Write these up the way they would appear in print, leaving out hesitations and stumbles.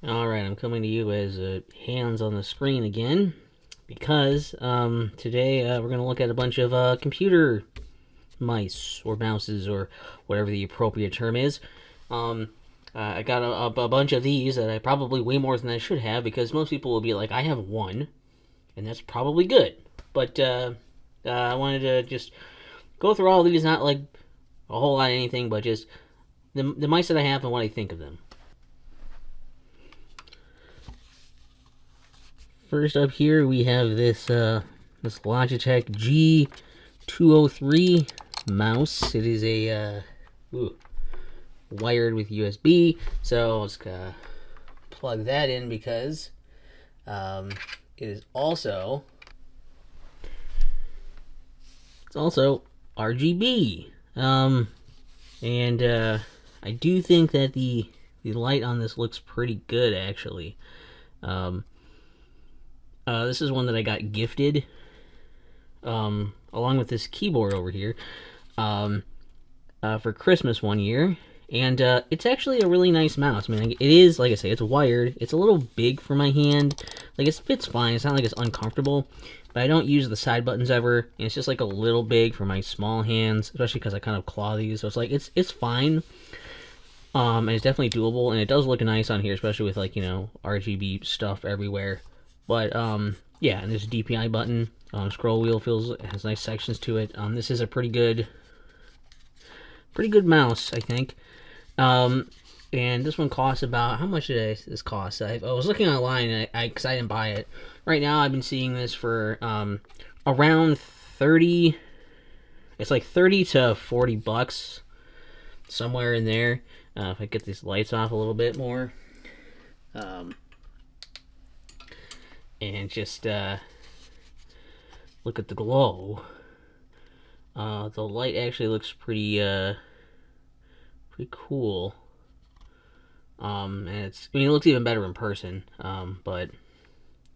Alright, I'm coming to you as hands on the screen again because today we're going to look at a bunch of computer mice or mouses or whatever the appropriate term is. I got a bunch of these that I probably way more than I should have because most people will be like, I have one, and that's probably good. But I wanted to just go through all of these, not like a whole lot of anything, but just the mice that I have and what I think of them. First up here we have this this Logitech G203 mouse. It is a wired with USB, so let's plug that in because it is also RGB. And I do think that the light on this looks pretty good actually. This is one that I got gifted, along with this keyboard over here, for Christmas one year, and it's actually a really nice mouse. I mean, it is, like I say, it's wired. It's a little big for my hand. Like, it fits fine. It's not like it's uncomfortable, but I don't use the side buttons ever, and it's just like a little big for my small hands, especially because I kind of claw these. So it's like it's fine. And it's definitely doable, and it does look nice on here, especially with, like, you know, RGB stuff everywhere. But yeah, and there's a DPI button. Scroll wheel has nice sections to it. This is a pretty good mouse, I think. And this one costs about, how much did this cost? I was looking online, because I didn't buy it. Right now, I've been seeing this for around 30. It's like 30 to 40 bucks, somewhere in there. If I get these lights off a little bit more. And just look at the glow. The light actually looks pretty cool. And it looks even better in person. But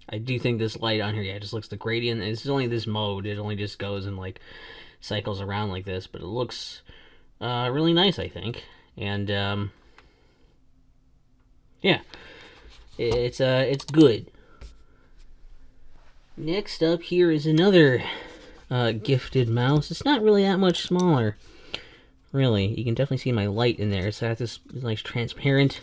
I do think this light on here, yeah, just looks the gradient. It's only this mode. It only just goes and like cycles around like this, but it looks really nice, I think. And yeah, it's good. Next up here is another gifted mouse. It's not really that much smaller, really. You can definitely see my light in there. It's got this nice transparent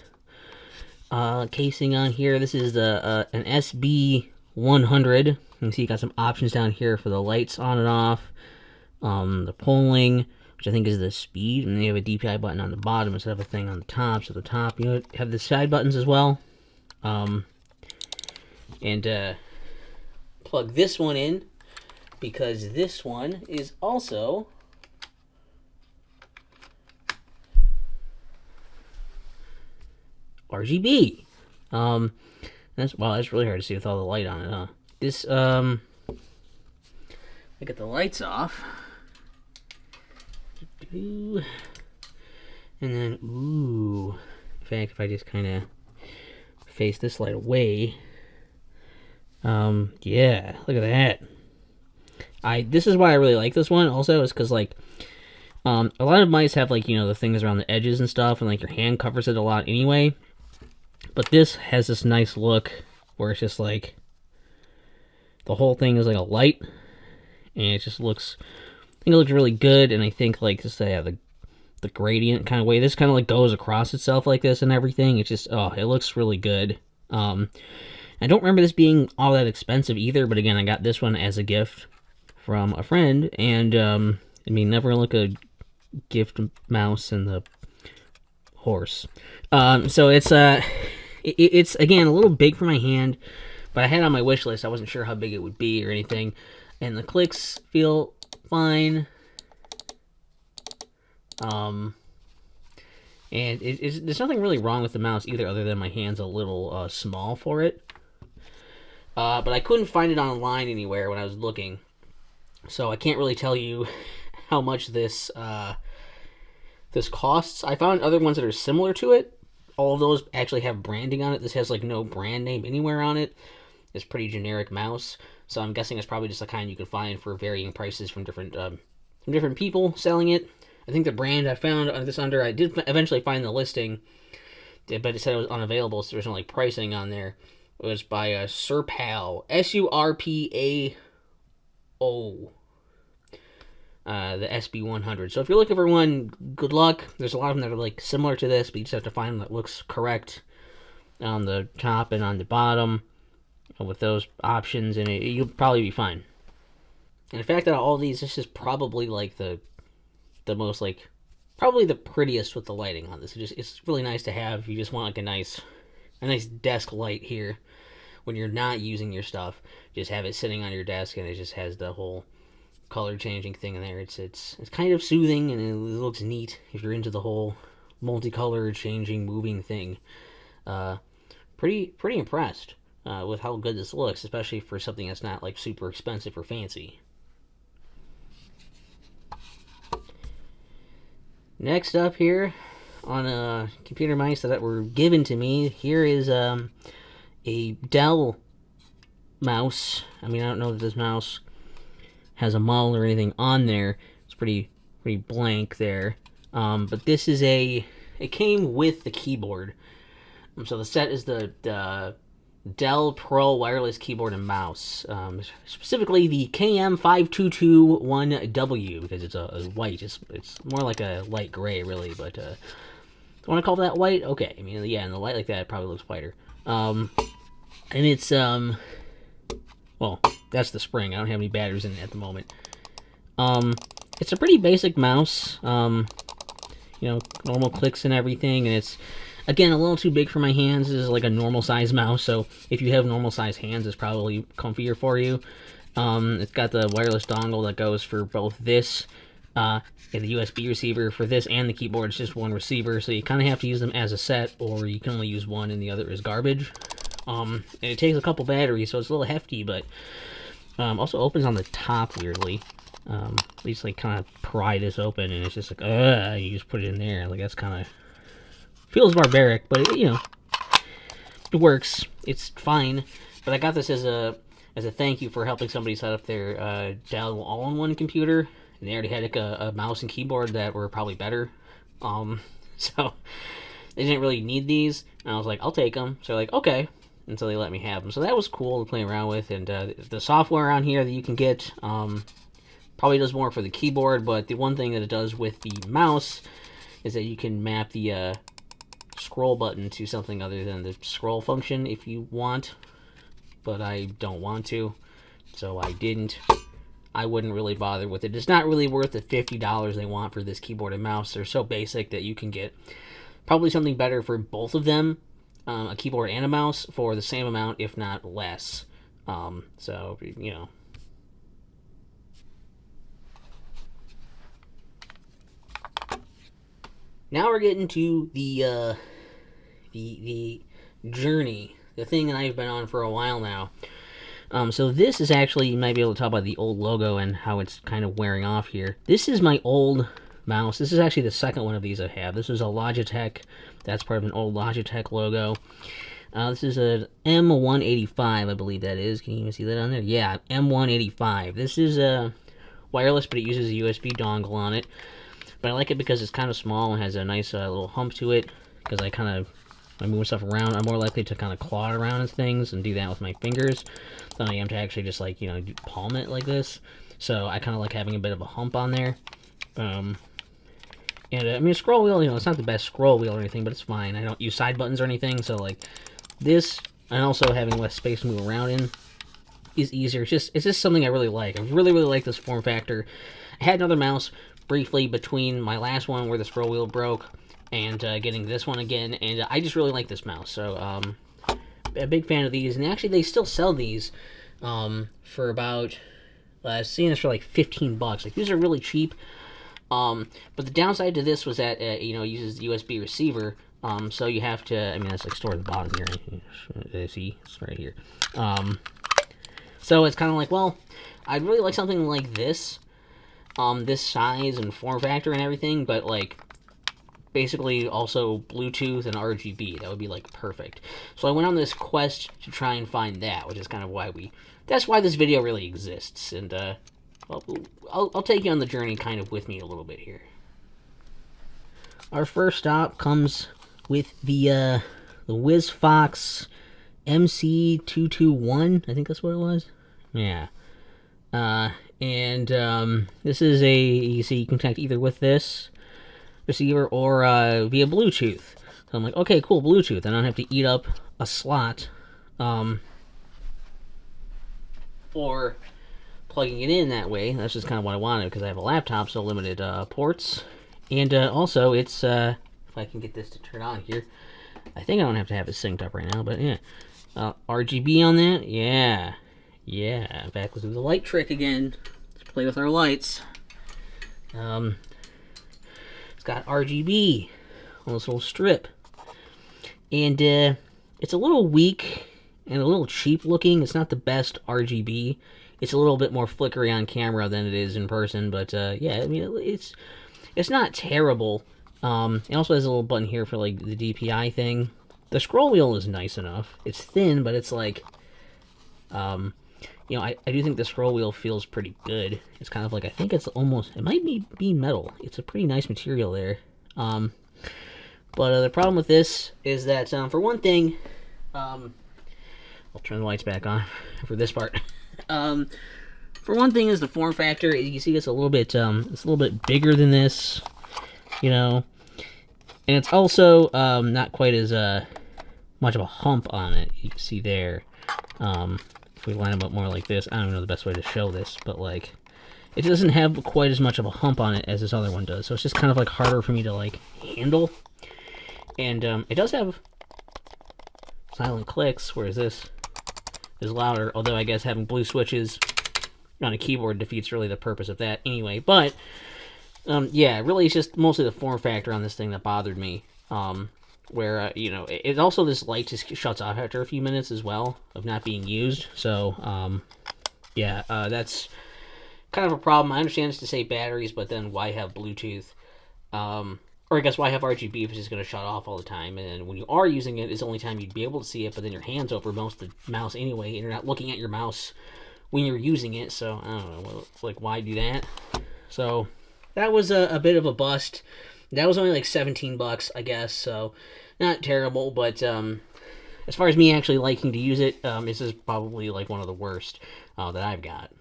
casing on here. This is the an SB100. You can see you got some options down here for the lights on and off, the polling, which I think is the speed, and then you have a DPI button on the bottom instead of a thing on the top. So the top, you have the side buttons as well, and plug this one in because this one is also RGB. That's really hard to see with all the light on it, huh? This I get the lights off. And then in fact, if I just kind of face this light away, yeah, look at that. This is why I really like this one also, is because, like, a lot of mice have, like, you know, the things around the edges and stuff, and, like, your hand covers it a lot anyway. But this has this nice look where it's just, like, the whole thing is, like, a light, and it just looks, I think it looks really good, and I think, like, just to have the gradient kind of way, this kind of, like, goes across itself like this and everything. It's just, oh, it looks really good. I don't remember this being all that expensive either, but again, I got this one as a gift from a friend, and I mean, never look a gift mouse in the horse. So it's again a little big for my hand, but I had it on my wish list. I wasn't sure how big it would be or anything, and the clicks feel fine. And there's nothing really wrong with the mouse either, other than my hand's a little small for it. But I couldn't find it online anywhere when I was looking, so I can't really tell you how much this costs. I found other ones that are similar to it. All of those actually have branding on it. This has, like, no brand name anywhere on it. It's pretty generic mouse, so I'm guessing it's probably just the kind you can find for varying prices from different people selling it. I think the brand I found this under, I did eventually find the listing, but it said it was unavailable, so there's no like pricing on there. It was by Surpal, Surpao, the SB100. So if you're looking for one, good luck. There's a lot of them that are like similar to this, but you just have to find one that looks correct on the top and on the bottom with those options, and you'll probably be fine. And the fact that all of these, this is probably like the most like, probably the prettiest with the lighting on this. It's really nice to have if you just want like a nice desk light here when you're not using your stuff. Just have it sitting on your desk, and it just has the whole color changing thing in there. It's kind of soothing, and it looks neat if you're into the whole multicolor changing moving thing. Pretty impressed with how good this looks, especially for something that's not like super expensive or fancy. Next up here on computer mice that were given to me, here is a Dell mouse. I mean, I don't know that this mouse has a model or anything on there. It's pretty blank there. But this is it came with the keyboard. So the set is the Dell Pro wireless keyboard and mouse, specifically the KM5221W, because it's a white. It's more like a light gray, really, but I want to call that white. Okay, I mean, yeah, in the light like that, it probably looks whiter. And it's well, that's the spring. I don't have any batteries in it at the moment. It's a pretty basic mouse. You know, normal clicks and everything, and it's, again, a little too big for my hands. This is like a normal size mouse, so if you have normal size hands, it's probably comfier for you. It's got the wireless dongle that goes for both this and the USB receiver. For this and the keyboard, it's just one receiver, so you kind of have to use them as a set, or you can only use one and the other is garbage. And it takes a couple batteries, so it's a little hefty, but also opens on the top weirdly. You just like kind of pry this open, and it's just like, you just put it in there. Like, that's kind of feels barbaric, but it, you know, it works. It's fine. But I got this as a thank you for helping somebody set up their Dell all-in-one computer, and they already had like a mouse and keyboard that were probably better. So they didn't really need these, and I was like, I'll take them. So like, okay, and so they let me have them. So that was cool to play around with, and the software on here that you can get probably does more for the keyboard, but the one thing that it does with the mouse is that you can map the scroll button to something other than the scroll function if you want, but I don't want to, so I didn't. I wouldn't really bother with it. It's not really worth the $50 they want for this keyboard and mouse. They're so basic that you can get probably something better for both of them, a keyboard and a mouse, for the same amount, if not less. So, you know. Now we're getting to the journey, the thing that I've been on for a while now. So this is actually, you might be able to tell by the old logo and how it's kind of wearing off here. This is my old mouse. This is actually the second one of these I have. This is a Logitech. That's part of an old Logitech logo. This is an M185, I believe that is. Can you even see that on there? Yeah, M185. This is wireless, but it uses a USB dongle on it. But I like it because it's kind of small and has a nice little hump to it. Because when I move stuff around, I'm more likely to kind of claw around at things and do that with my fingers than I am to actually just, like, you know, palm it like this. So I kind of like having a bit of a hump on there. And I mean, scroll wheel, you know, it's not the best scroll wheel or anything, but it's fine. I don't use side buttons or anything, so like this, and also having less space to move around in is easier. It's just something I really like. I really like this form factor. I had another mouse briefly between my last one where the scroll wheel broke and getting this one again, and I just really like this mouse. So a big fan of these, and actually they still sell these for about, I've seen this for like $15. Like, these are really cheap. But the downside to this was that you know, it uses the USB receiver, so you have to, I mean, that's like stored at the bottom here. See, it's right here. So it's kind of like, well, I'd really like something like this, this size and form factor and everything, but like basically also Bluetooth and RGB. That would be like perfect. So I went on this quest to try and find that, which is kind of why that's why this video really exists. And I'll take you on the journey kind of with me a little bit here. Our first stop comes with the WisFox MC221. I think that's what it was. Yeah. This is you see, you can connect either with this receiver or via Bluetooth. So I'm like, okay, cool, Bluetooth. I don't have to eat up a slot for plugging it in that way. That's just kind of what I wanted because I have a laptop, so limited ports. And also, it's, if I can get this to turn on here, I think I don't have to have it synced up right now, but yeah. RGB on that? Yeah. Yeah. Back, let's do the light trick again. Let's play with our lights. It's got RGB on this little strip. And it's a little weak and a little cheap looking. It's not the best RGB. It's a little bit more flickery on camera than it is in person, but yeah, I mean, it's not terrible. It also has a little button here for like the DPI thing. The scroll wheel is nice enough. It's thin, but it's like, you know, I do think the scroll wheel feels pretty good. It's kind of like, I think it's almost, it might be metal. It's a pretty nice material there. But the problem with this is that, for one thing, I'll turn the lights back on for this part. For one thing is the form factor. You see it's a little bit bigger than this, you know, and it's also not quite as much of a hump on it. You can see there. If we line them up more like this, I don't know the best way to show this, but like, it doesn't have quite as much of a hump on it as this other one does. So it's just kind of like harder for me to like handle. And it does have silent clicks, whereas this is louder, although I guess having blue switches on a keyboard defeats really the purpose of that anyway. But yeah, really it's just mostly the form factor on this thing that bothered me. Where, you know, it also, this light just shuts off after a few minutes as well of not being used. So, yeah, that's kind of a problem. I understand it's to save batteries, but then why have Bluetooth? Or I guess why have RGB if it's just going to shut off all the time? And when you are using it, it's the only time you'd be able to see it, but then your hand's over most of the mouse anyway, and you're not looking at your mouse when you're using it. So, I don't know, like, why do that? So, that was a bit of a bust. That was only like 17 bucks, I guess, so not terrible, but as far as me actually liking to use it, this is probably like one of the worst that I've got.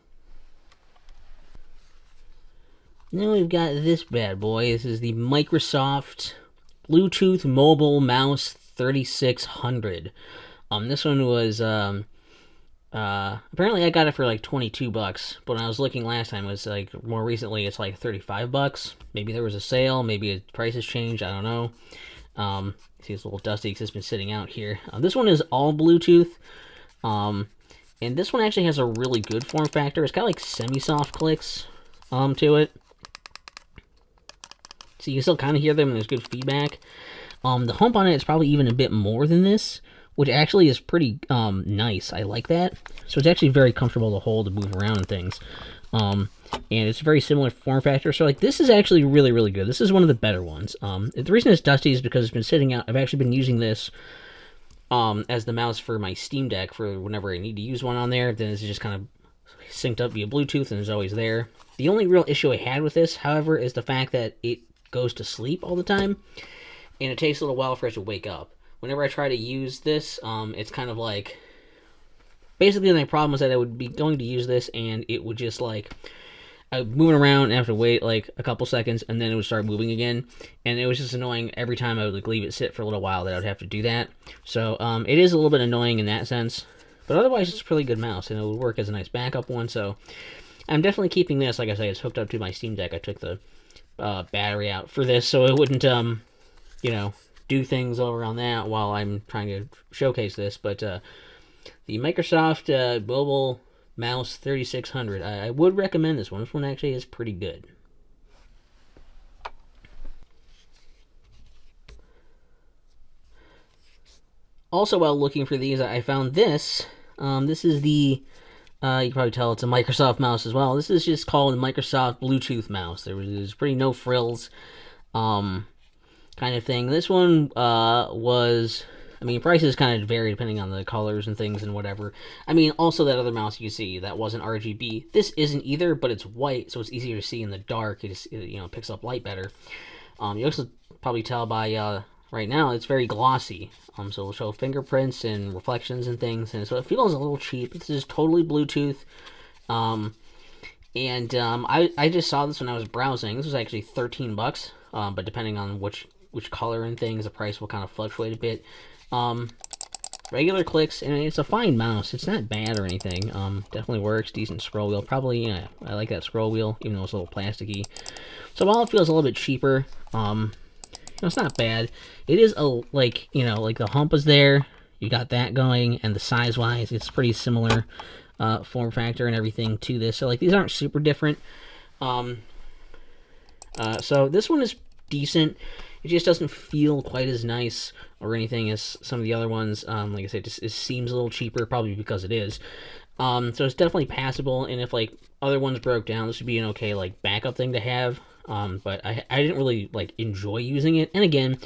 Then we've got this bad boy. This is the Microsoft Bluetooth Mobile Mouse 3600. This one was apparently I got it for like 22 bucks, but when I was looking last time, it was like, more recently, it's like 35 bucks. Maybe there was a sale, maybe the price has changed, I don't know. See, it's a little dusty because it's been sitting out here. This one is all Bluetooth, and this one actually has a really good form factor. It's got like semi-soft clicks to it. So you can still kind of hear them, and there's good feedback. The hump on it is probably even a bit more than this, which actually is pretty nice. I like that. So it's actually very comfortable to hold and move around and things. And it's a very similar form factor. So like, this is actually really, really good. This is one of the better ones. The reason it's dusty is because it's been sitting out. I've actually been using this as the mouse for my Steam Deck for whenever I need to use one on there. Then it's just kind of synced up via Bluetooth and it's always there. The only real issue I had with this, however, is the fact that it goes to sleep all the time. And it takes a little while for it to wake up. Whenever I try to use this, it's kind of like, basically my problem was that I would be going to use this and it would just like, I would move it around and have to wait like a couple seconds and then it would start moving again. And it was just annoying every time I would like leave it sit for a little while that I would have to do that. So it is a little bit annoying in that sense, but otherwise it's a really good mouse and it would work as a nice backup one. So I'm definitely keeping this. Like I say, it's hooked up to my Steam Deck. I took the battery out for this so it wouldn't, you know, do things over on that while I'm trying to showcase this. But the Microsoft Mobile Mouse 3600, I would recommend this one. This one actually is pretty good. Also, while looking for these, I found this. This is the, you can probably tell it's a Microsoft mouse as well. This is just called the Microsoft Bluetooth mouse. There's pretty no frills kind of thing. This one was, I mean, prices kind of vary depending on the colors and things and whatever. I mean, also that other mouse you see, that wasn't RGB. This isn't either, but it's white, so it's easier to see in the dark. It just, you know, picks up light better. You also probably tell by right now it's very glossy. So it'll show fingerprints and reflections and things, and so it feels a little cheap. This is totally Bluetooth. I just saw this when I was browsing. This was actually $13, but depending on which color and things, the price will kind of fluctuate a bit. Regular clicks, and it's a fine mouse. It's not bad or anything. Definitely works. Decent scroll wheel. Probably, yeah, I like that scroll wheel, even though it's a little plasticky. So while it feels a little bit cheaper, it's not bad. It is like the hump is there. You got that going, and the size-wise, it's pretty similar form factor and everything to this. So like these aren't super different. So this one is decent. It just doesn't feel quite as nice or anything as some of the other ones. Like I said, it seems a little cheaper, probably because it is. So it's definitely passable, and if like other ones broke down, this would be an okay like backup thing to have. But I didn't really like enjoy using it. And again,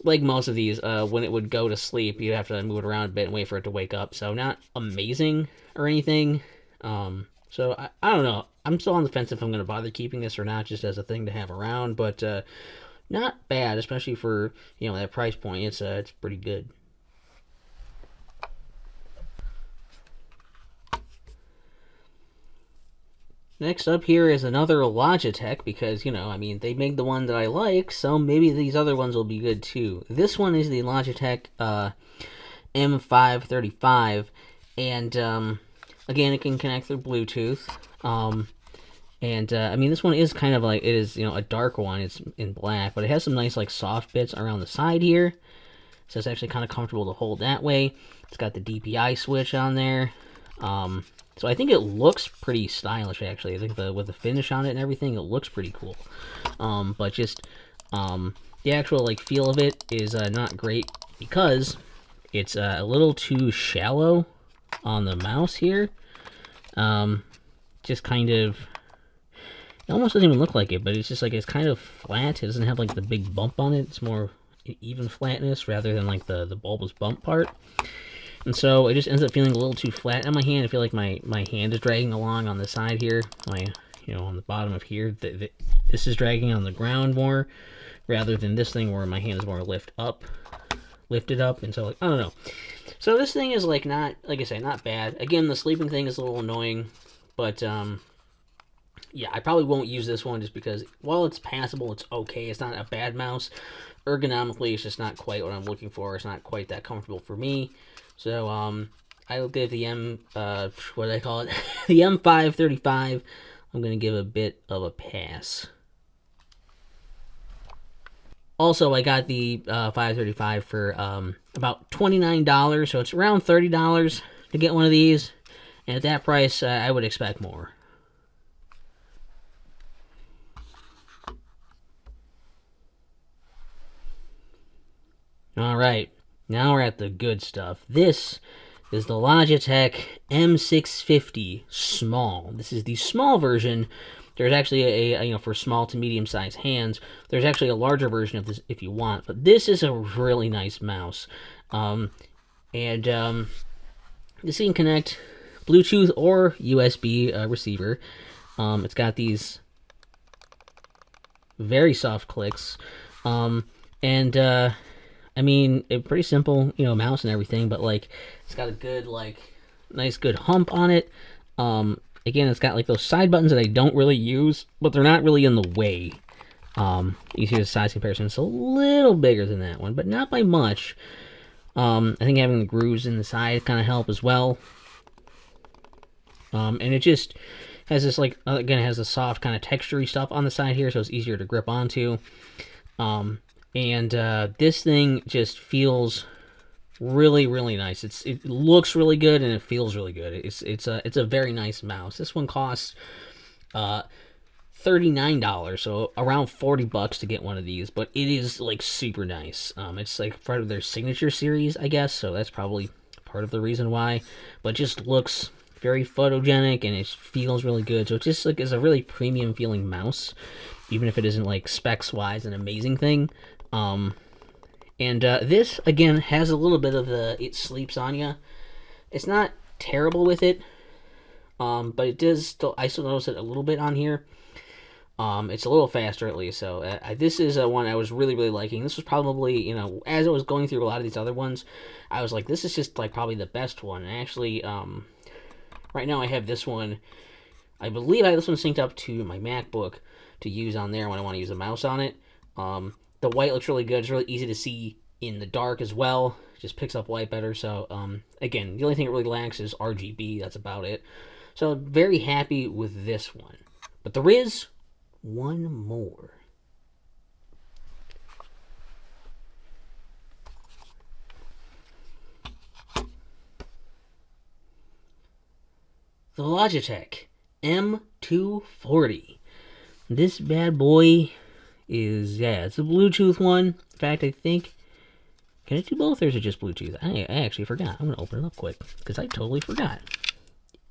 like most of these, when it would go to sleep, you'd have to move it around a bit and wait for it to wake up. So not amazing or anything. So I don't know. I'm still on the fence if I'm going to bother keeping this or not, just as a thing to have around. But not bad, especially for that price point. It's pretty good. Next up here is another Logitech, because, I mean, they make the one that I like, so maybe these other ones will be good too. This one is the Logitech M535, and again, it can connect through Bluetooth. I mean, this one is kind of like, it is, a dark one. It's in black, but it has some nice, like, soft bits around the side here. So it's actually kind of comfortable to hold that way. It's got the DPI switch on there. So I think it looks pretty stylish, actually. I think with the finish on it and everything, it looks pretty cool. But just the actual like feel of it is not great, because it's a little too shallow on the mouse here. Just kind of, it almost doesn't even look like it, but it's just like it's kind of flat. It doesn't have like the big bump on it. It's more even flatness rather than like the bulbous bump part. And so it just ends up feeling a little too flat on my hand. I feel like my hand is dragging along on the side here. On the bottom of here. This is dragging on the ground more, rather than this thing where my hand is more lifted up. And so, like, I don't know. So this thing is, like, not, like I say, not bad. Again, the sleeping thing is a little annoying. But, yeah, I probably won't use this one just because, while it's passable, it's okay. It's not a bad mouse. Ergonomically, it's just not quite what I'm looking for. It's not quite that comfortable for me. So, I'll give the what do I call it? The M535, I'm going to give a bit of a pass. Also, I got the 535 for about $29, so it's around $30 to get one of these. And at that price, I would expect more. Alright, now we're at the good stuff. This is the Logitech M650 Small. This is the small version. There's actually a for small to medium-sized hands, there's actually a larger version of this if you want. But this is a really nice mouse. This can connect Bluetooth or USB receiver. It's got these very soft clicks. I mean, pretty simple, mouse and everything, but, like, it's got a good, like, nice good hump on it. Again, it's got, like, those side buttons that I don't really use, but they're not really in the way. You see the size comparison. It's a little bigger than that one, but not by much. I think having the grooves in the side kind of help as well. And it just has this, like, again, it has the soft kind of textury stuff on the side here, so it's easier to grip onto. This thing just feels really, really nice. It looks really good and it feels really good. It's a very nice mouse. This one costs $39, so around $40 to get one of these. But it is like super nice. It's like part of their signature series, I guess. So that's probably part of the reason why. But it just looks very photogenic and it feels really good. So it just like is a really premium feeling mouse, even if it isn't like specs wise an amazing thing. This, again, has a little bit of it sleeps on you. It's not terrible with it, but it does still, I still notice it a little bit on here. It's a little faster at least. So this is one I was really really liking. This was probably, you know, as I was going through a lot of these other ones, I was like, this is just like probably the best one. And actually, right now I have this one. I believe I have this one synced up to my MacBook to use on there when I want to use a mouse on it. The white looks really good. It's really easy to see in the dark as well. It just picks up light better. So again, the only thing it really lacks is RGB. That's about it. So very happy with this one. But there is one more. The Logitech M240. This bad boy is, yeah, it's a Bluetooth one. In fact, I think, can it do both or is it just Bluetooth? I actually forgot. I'm going to open it up quick because I totally forgot.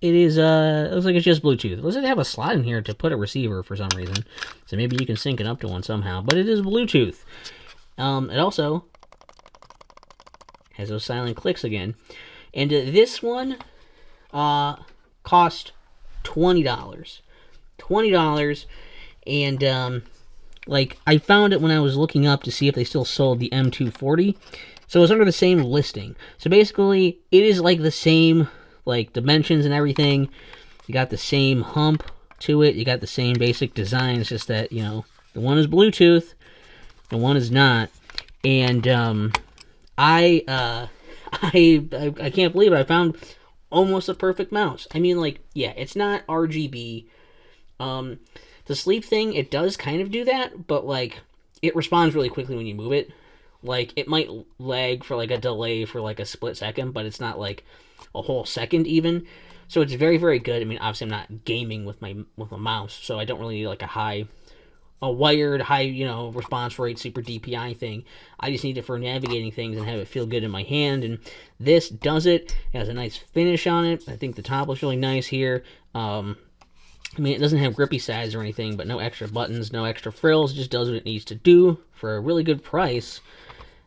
It is, it looks like it's just Bluetooth. It looks like they have a slot in here to put a receiver for some reason. So maybe you can sync it up to one somehow. But it is Bluetooth. It also has those silent clicks again. And this one cost $20. $20. And, like, I found it when I was looking up to see if they still sold the M240. So it's under the same listing. So basically, it is like the same, like, dimensions and everything. You got the same hump to it. You got the same basic design. It's just that, you know, the one is Bluetooth, the one is not. And I can't believe it. I found almost a perfect mouse. I mean, like, yeah, it's not RGB. The sleep thing, it does kind of do that, but, like, it responds really quickly when you move it. Like, it might lag for, like, a delay for, like, a split second, but it's not, like, a whole second even. So it's very, very good. I mean, obviously I'm not gaming with my mouse, so I don't really need, like, a wired, high, you know, response rate, super DPI thing. I just need it for navigating things and have it feel good in my hand, and this does it. It has a nice finish on it. I think the top looks really nice here. I mean, it doesn't have grippy sides or anything, but no extra buttons, no extra frills. It just does what it needs to do for a really good price.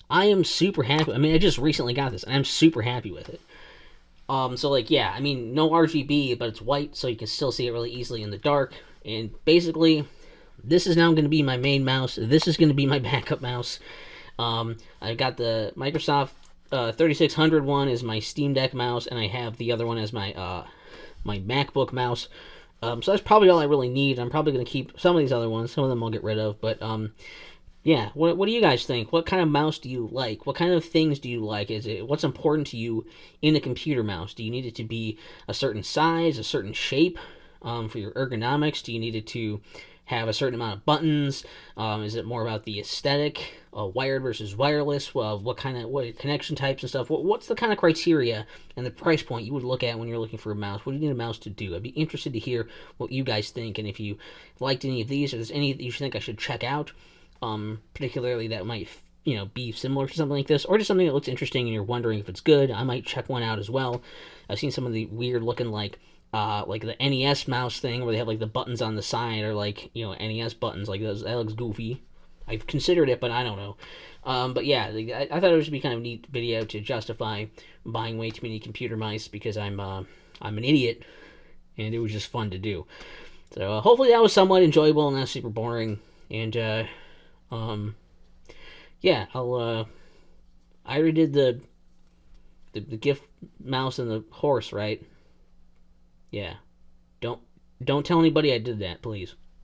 I am super happy. I mean, I just recently got this, and I'm super happy with it. So, like, yeah, I mean, no RGB, but it's white, so you can still see it really easily in the dark. And basically, this is now going to be my main mouse. This is going to be my backup mouse. I got the Microsoft 3600 one is my Steam Deck mouse, and I have the other one as my my MacBook mouse. So that's probably all I really need. I'm probably going to keep some of these other ones. Some of them I'll get rid of. But, yeah, what do you guys think? What kind of mouse do you like? What kind of things do you like? What's important to you in a computer mouse? Do you need it to be a certain size, a certain shape for your ergonomics? Do you need it to have a certain amount of buttons? Is it more about the aesthetic, wired versus wireless? What connection types and stuff? What's the kind of criteria and the price point you would look at when you're looking for a mouse? What do you need a mouse to do? I'd be interested to hear what you guys think, and if you liked any of these, or there's any that you think I should check out, particularly that might, you know, be similar to something like this, or just something that looks interesting and you're wondering if it's good. I might check one out as well. I've seen some of the weird looking, like the NES mouse thing where they have like the buttons on the side, or like, you know, NES buttons like those. That looks goofy. I've considered it, but I don't know. But yeah, I thought it would be kind of a neat video to justify buying way too many computer mice because I'm an idiot, and it was just fun to do. So hopefully that was somewhat enjoyable and not super boring. And yeah, I already did the gift mouse and the horse, right? Yeah. Don't tell anybody I did that, please.